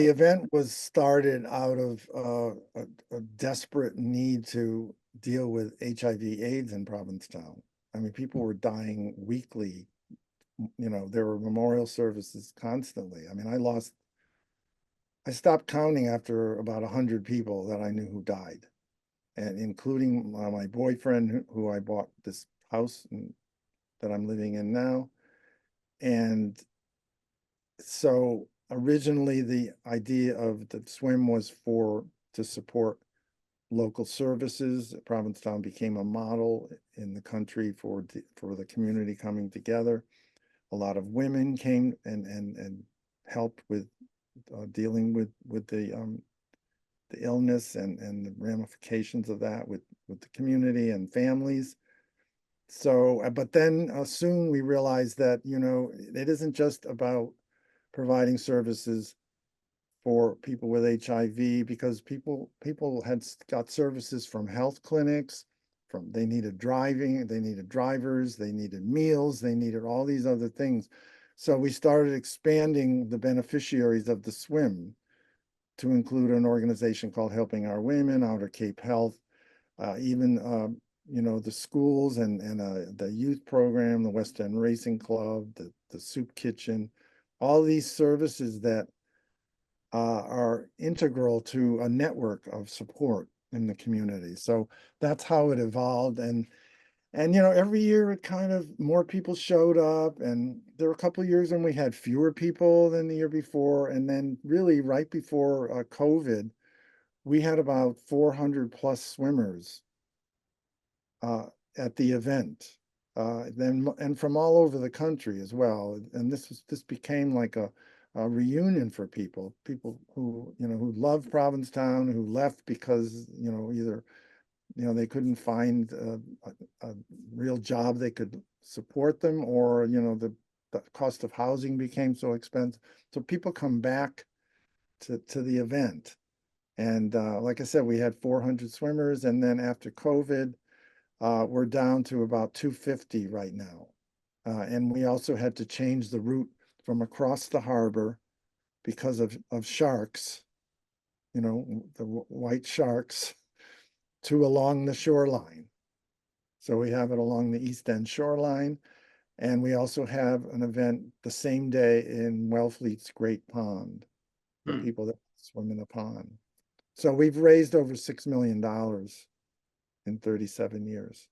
The event was started out of a desperate need to deal with HIV/AIDS in Provincetown. I mean, people were dying weekly. You know, there were memorial services constantly. I mean, I stopped counting after about 100 people that I knew who died, and including my boyfriend who I bought this house that I'm living in now. And so originally the idea of the swim was to support local services. Provincetown became a model in the country for the community coming together. A lot of women came and helped with dealing with the illness and the ramifications of that with the community and families. So, but then soon we realized that, you know, it isn't just about providing services for people with HIV, because people had got services from health clinics, from they needed driving, they needed drivers, they needed meals, they needed all these other things. So we started expanding the beneficiaries of the swim to include an organization called Helping Our Women, Outer Cape Health, even you know, the schools and the youth program, the West End Racing Club, the soup kitchen, all these services that are integral to a network of support in the community. So that's how it evolved. And you know, every year it kind of more people showed up, and there were a couple of years when we had fewer people than the year before. And then really right before COVID, we had about 400 plus swimmers uh, at the event. And from all over the country as well. And this became like a reunion for people who, you know, who loved Provincetown, who left because, you know, either, you know, they couldn't find a real job that could support them, or, you know, the cost of housing became so expensive. So people come back to the event. And like I said, we had 400 swimmers. And then after COVID, we're down to about 250 right now. And we also had to change the route from across the harbor because of sharks, you know, the white sharks, to along the shoreline. So we have it along the East End shoreline. And we also have an event the same day in Wellfleet's Great Pond for Hmm. people that swim in the pond. So we've raised over $6 million in 37 years.